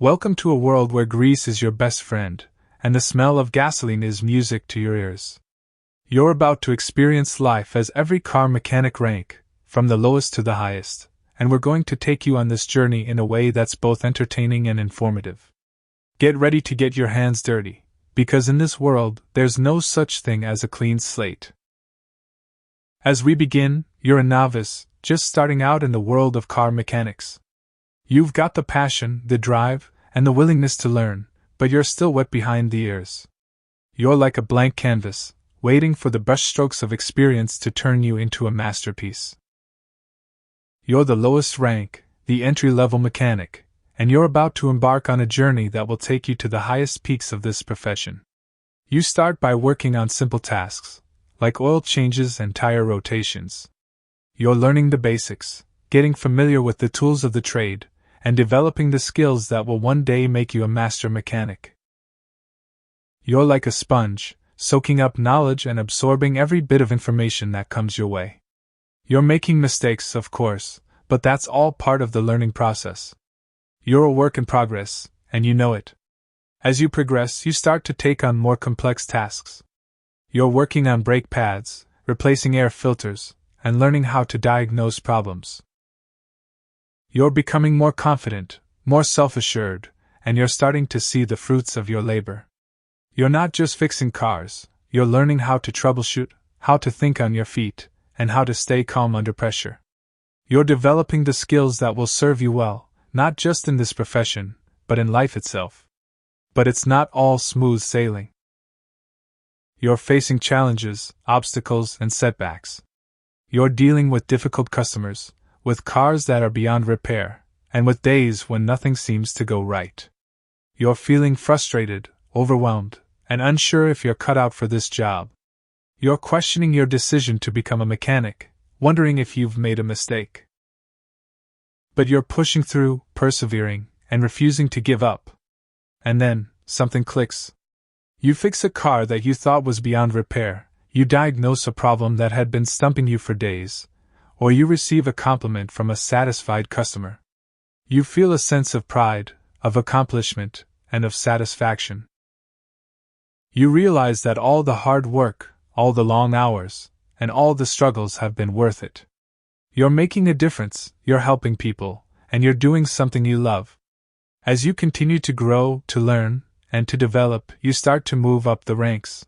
Welcome to a world where grease is your best friend, and the smell of gasoline is music to your ears. You're about to experience life as every car mechanic rank, from the lowest to the highest, and we're going to take you on this journey in a way that's both entertaining and informative. Get ready to get your hands dirty, because in this world, there's no such thing as a clean slate. As we begin, you're a novice, just starting out in the world of car mechanics. You've got the passion, the drive, and the willingness to learn, but you're still wet behind the ears. You're like a blank canvas, waiting for the brushstrokes of experience to turn you into a masterpiece. You're the lowest rank, the entry-level mechanic, and you're about to embark on a journey that will take you to the highest peaks of this profession. You start by working on simple tasks, like oil changes and tire rotations. You're learning the basics, getting familiar with the tools of the trade, and developing the skills that will one day make you a master mechanic. You're like a sponge, soaking up knowledge and absorbing every bit of information that comes your way. You're making mistakes, of course, but that's all part of the learning process. You're a work in progress, and you know it. As you progress, you start to take on more complex tasks. You're working on brake pads, replacing air filters, and learning how to diagnose problems. You're becoming more confident, more self-assured, and you're starting to see the fruits of your labor. You're not just fixing cars, you're learning how to troubleshoot, how to think on your feet, and how to stay calm under pressure. You're developing the skills that will serve you well, not just in this profession, but in life itself. But it's not all smooth sailing. You're facing challenges, obstacles, and setbacks. You're dealing with difficult customers, with cars that are beyond repair, and with days when nothing seems to go right. You're feeling frustrated, overwhelmed, and unsure if you're cut out for this job. You're questioning your decision to become a mechanic, wondering if you've made a mistake. But you're pushing through, persevering, and refusing to give up. And then, something clicks. You fix a car that you thought was beyond repair, you diagnose a problem that had been stumping you for days, or you receive a compliment from a satisfied customer. You feel a sense of pride, of accomplishment, and of satisfaction. You realize that all the hard work, all the long hours, and all the struggles have been worth it. You're making a difference, you're helping people, and you're doing something you love. As you continue to grow, to learn, and to develop, you start to move up the ranks.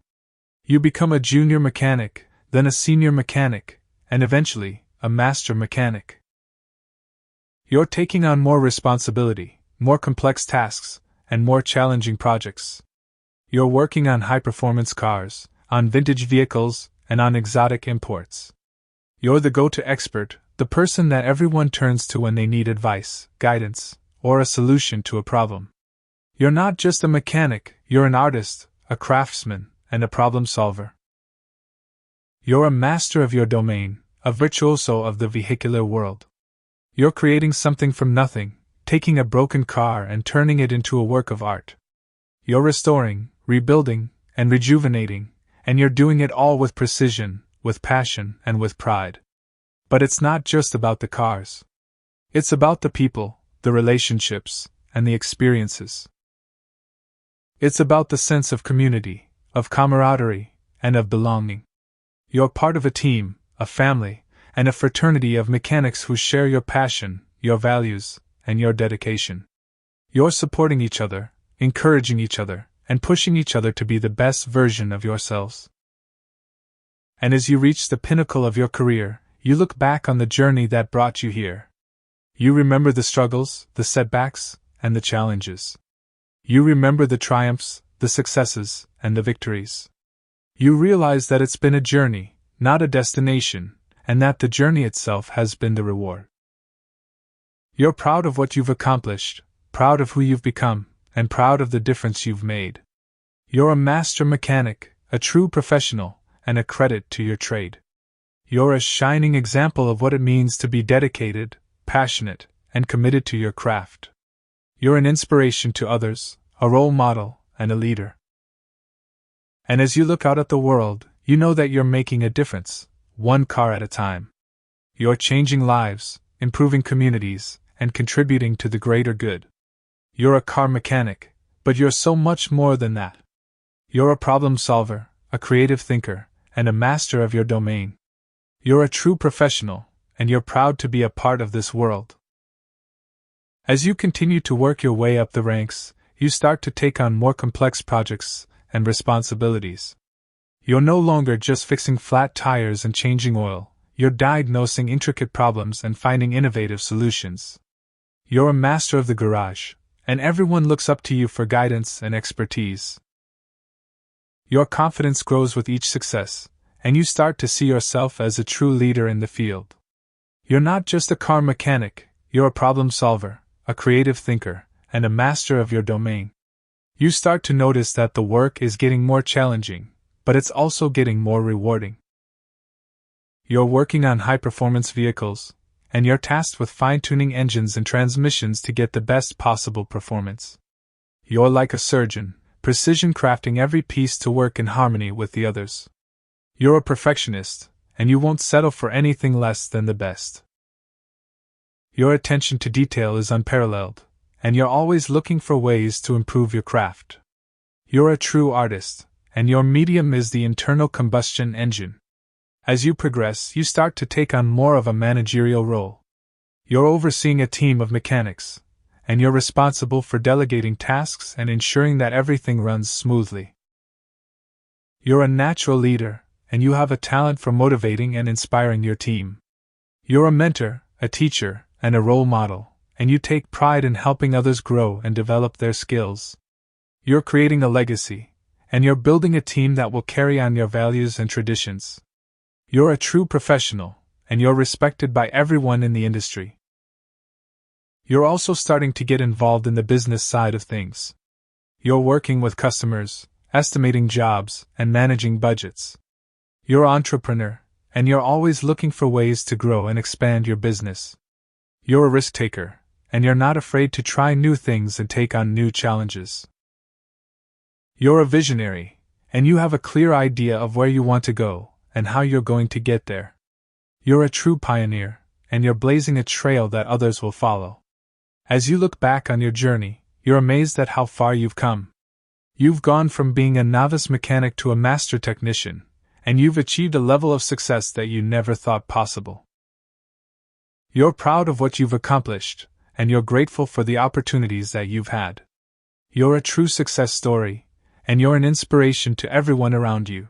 You become a junior mechanic, then a senior mechanic, and eventually, a master mechanic. You're taking on more responsibility, more complex tasks, and more challenging projects. You're working on high-performance cars, on vintage vehicles, and on exotic imports. You're the go-to expert, the person that everyone turns to when they need advice, guidance, or a solution to a problem. You're not just a mechanic, you're an artist, a craftsman, and a problem solver. You're a master of your domain, a virtuoso of the vehicular world. You're creating something from nothing, taking a broken car and turning it into a work of art. You're restoring, rebuilding, and rejuvenating, and you're doing it all with precision, with passion, and with pride. But it's not just about the cars. It's about the people, the relationships, and the experiences. It's about the sense of community, of camaraderie, and of belonging. You're part of a team, a family, and a fraternity of mechanics who share your passion, your values, and your dedication. You're supporting each other, encouraging each other, and pushing each other to be the best version of yourselves. And as you reach the pinnacle of your career, you look back on the journey that brought you here. You remember the struggles, the setbacks, and the challenges. You remember the triumphs, the successes, and the victories. You realize that it's been a journey, not a destination, and that the journey itself has been the reward. You're proud of what you've accomplished, proud of who you've become, and proud of the difference you've made. You're a master mechanic, a true professional, and a credit to your trade. You're a shining example of what it means to be dedicated, passionate, and committed to your craft. You're an inspiration to others, a role model, and a leader. And as you look out at the world, you know that you're making a difference, one car at a time. You're changing lives, improving communities, and contributing to the greater good. You're a car mechanic, but you're so much more than that. You're a problem solver, a creative thinker, and a master of your domain. You're a true professional, and you're proud to be a part of this world. As you continue to work your way up the ranks, you start to take on more complex projects and responsibilities. You're no longer just fixing flat tires and changing oil, you're diagnosing intricate problems and finding innovative solutions. You're a master of the garage, and everyone looks up to you for guidance and expertise. Your confidence grows with each success, and you start to see yourself as a true leader in the field. You're not just a car mechanic, you're a problem solver, a creative thinker, and a master of your domain. You start to notice that the work is getting more challenging, but it's also getting more rewarding. You're working on high-performance vehicles, and you're tasked with fine-tuning engines and transmissions to get the best possible performance. You're like a surgeon, precision crafting every piece to work in harmony with the others. You're a perfectionist, and you won't settle for anything less than the best. Your attention to detail is unparalleled, and you're always looking for ways to improve your craft. You're a true artist, and your medium is the internal combustion engine. As you progress, you start to take on more of a managerial role. You're overseeing a team of mechanics, and you're responsible for delegating tasks and ensuring that everything runs smoothly. You're a natural leader, and you have a talent for motivating and inspiring your team. You're a mentor, a teacher, and a role model, and you take pride in helping others grow and develop their skills. You're creating a legacy, and you're building a team that will carry on your values and traditions. You're a true professional, and you're respected by everyone in the industry. You're also starting to get involved in the business side of things. You're working with customers, estimating jobs, and managing budgets. You're an entrepreneur, and you're always looking for ways to grow and expand your business. You're a risk taker, and you're not afraid to try new things and take on new challenges. You're a visionary, and you have a clear idea of where you want to go and how you're going to get there. You're a true pioneer, and you're blazing a trail that others will follow. As you look back on your journey, you're amazed at how far you've come. You've gone from being a novice mechanic to a master technician, and you've achieved a level of success that you never thought possible. You're proud of what you've accomplished, and you're grateful for the opportunities that you've had. You're a true success story, and you're an inspiration to everyone around you.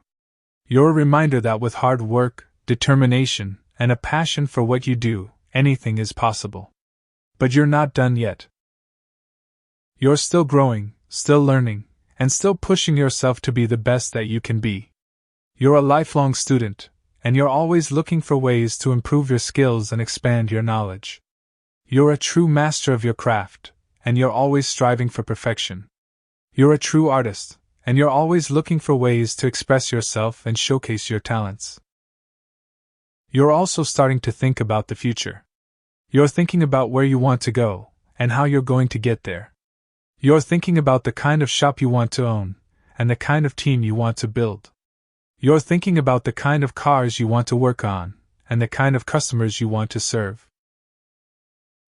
You're a reminder that with hard work, determination, and a passion for what you do, anything is possible. But you're not done yet. You're still growing, still learning, and still pushing yourself to be the best that you can be. You're a lifelong student, and you're always looking for ways to improve your skills and expand your knowledge. You're a true master of your craft, and you're always striving for perfection. You're a true artist, and you're always looking for ways to express yourself and showcase your talents. You're also starting to think about the future. You're thinking about where you want to go, and how you're going to get there. You're thinking about the kind of shop you want to own, and the kind of team you want to build. You're thinking about the kind of cars you want to work on, and the kind of customers you want to serve.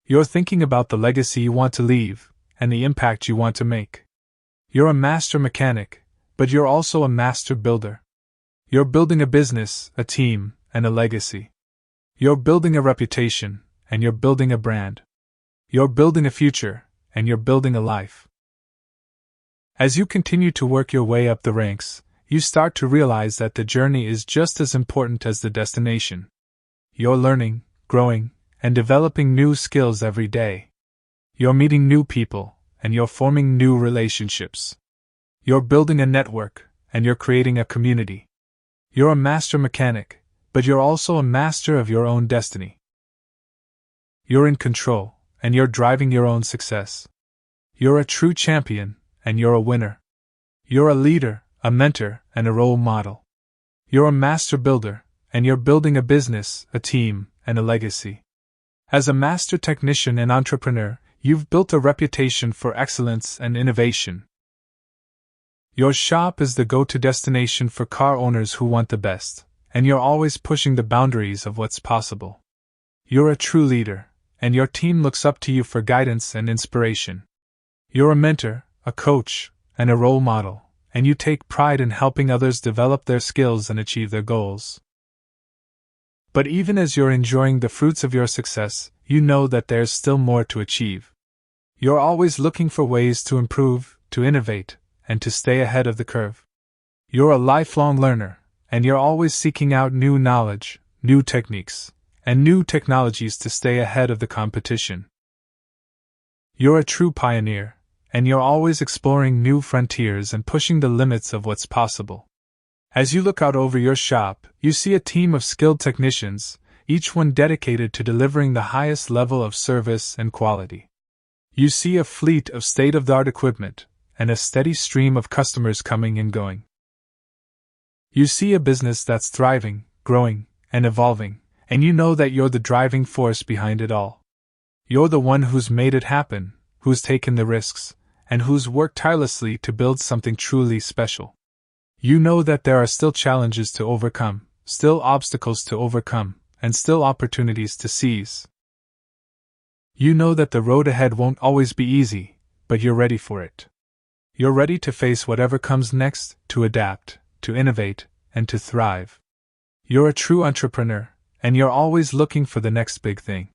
You're thinking about the legacy you want to leave, and the impact you want to make. You're a master mechanic, but you're also a master builder. You're building a business, a team, and a legacy. You're building a reputation, and you're building a brand. You're building a future, and you're building a life. As you continue to work your way up the ranks, you start to realize that the journey is just as important as the destination. You're learning, growing, and developing new skills every day. You're meeting new people, and you're forming new relationships. You're building a network, and you're creating a community. You're a master mechanic, but you're also a master of your own destiny. You're in control, and you're driving your own success. You're a true champion, and you're a winner. You're a leader, a mentor, and a role model. You're a master builder, and you're building a business, a team, and a legacy. As a master technician and entrepreneur, you've built a reputation for excellence and innovation. Your shop is the go-to destination for car owners who want the best, and you're always pushing the boundaries of what's possible. You're a true leader, and your team looks up to you for guidance and inspiration. You're a mentor, a coach, and a role model, and you take pride in helping others develop their skills and achieve their goals. But even as you're enjoying the fruits of your success, you know that there's still more to achieve. You're always looking for ways to improve, to innovate, and to stay ahead of the curve. You're a lifelong learner, and you're always seeking out new knowledge, new techniques, and new technologies to stay ahead of the competition. You're a true pioneer, and you're always exploring new frontiers and pushing the limits of what's possible. As you look out over your shop, you see a team of skilled technicians, each one dedicated to delivering the highest level of service and quality. You see a fleet of state-of-the-art equipment, and a steady stream of customers coming and going. You see a business that's thriving, growing, and evolving, and you know that you're the driving force behind it all. You're the one who's made it happen, who's taken the risks, and who's worked tirelessly to build something truly special. You know that there are still challenges to overcome, still obstacles to overcome, and still opportunities to seize. You know that the road ahead won't always be easy, but you're ready for it. You're ready to face whatever comes next, to adapt, to innovate, and to thrive. You're a true entrepreneur, and you're always looking for the next big thing.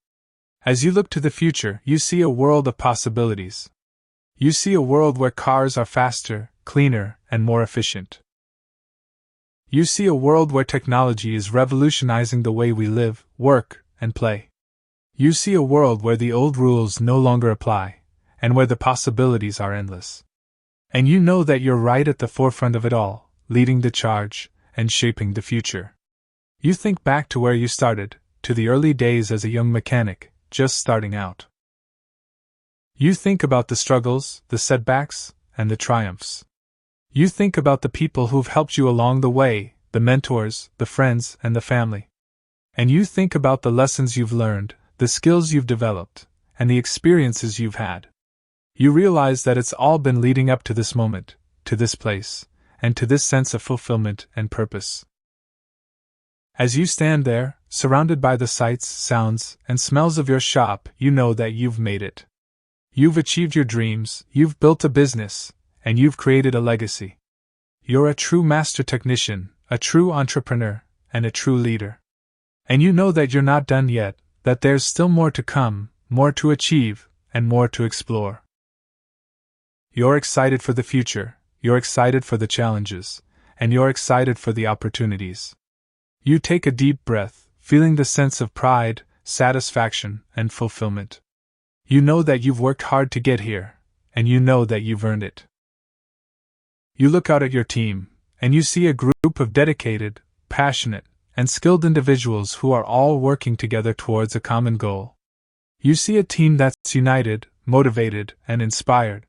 As you look to the future, you see a world of possibilities. You see a world where cars are faster, cleaner, and more efficient. You see a world where technology is revolutionizing the way we live, work, and play. You see a world where the old rules no longer apply, and where the possibilities are endless. And you know that you're right at the forefront of it all, leading the charge, and shaping the future. You think back to where you started, to the early days as a young mechanic, just starting out. You think about the struggles, the setbacks, and the triumphs. You think about the people who've helped you along the way, the mentors, the friends, and the family. And you think about the lessons you've learned, the skills you've developed, and the experiences you've had. You realize that it's all been leading up to this moment, to this place, and to this sense of fulfillment and purpose. As you stand there, surrounded by the sights, sounds, and smells of your shop, you know that you've made it. You've achieved your dreams, you've built a business, and you've created a legacy. You're a true master technician, a true entrepreneur, and a true leader. And you know that you're not done yet, that there's still more to come, more to achieve, and more to explore. You're excited for the future, you're excited for the challenges, and you're excited for the opportunities. You take a deep breath, feeling the sense of pride, satisfaction, and fulfillment. You know that you've worked hard to get here, and you know that you've earned it. You look out at your team, and you see a group of dedicated, passionate, and skilled individuals who are all working together towards a common goal. You see a team that's united, motivated, and inspired.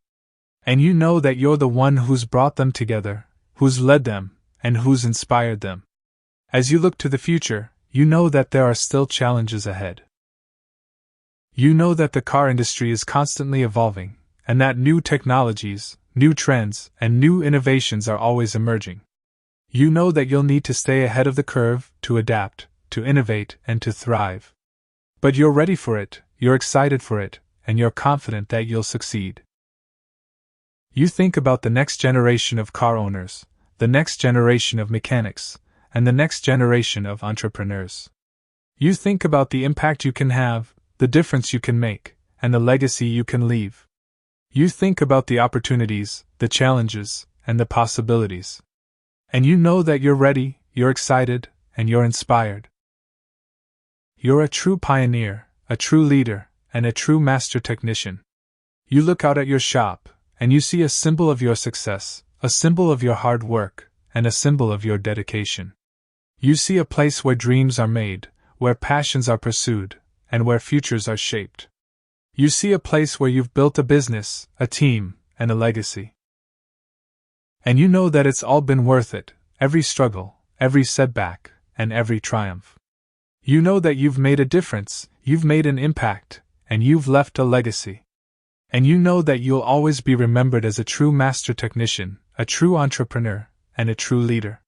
And you know that you're the one who's brought them together, who's led them, and who's inspired them. As you look to the future, you know that there are still challenges ahead. You know that the car industry is constantly evolving, and that new technologies, new trends, and new innovations are always emerging. You know that you'll need to stay ahead of the curve, to adapt, to innovate, and to thrive. But you're ready for it, you're excited for it, and you're confident that you'll succeed. You think about the next generation of car owners, the next generation of mechanics, and the next generation of entrepreneurs. You think about the impact you can have, the difference you can make, and the legacy you can leave. You think about the opportunities, the challenges, and the possibilities. And you know that you're ready, you're excited, and you're inspired. You're a true pioneer, a true leader, and a true master technician. You look out at your shop, and you see a symbol of your success, a symbol of your hard work, and a symbol of your dedication. You see a place where dreams are made, where passions are pursued, and where futures are shaped. You see a place where you've built a business, a team, and a legacy. And you know that it's all been worth it, every struggle, every setback, and every triumph. You know that you've made a difference, you've made an impact, and you've left a legacy. And you know that you'll always be remembered as a true master technician, a true entrepreneur, and a true leader.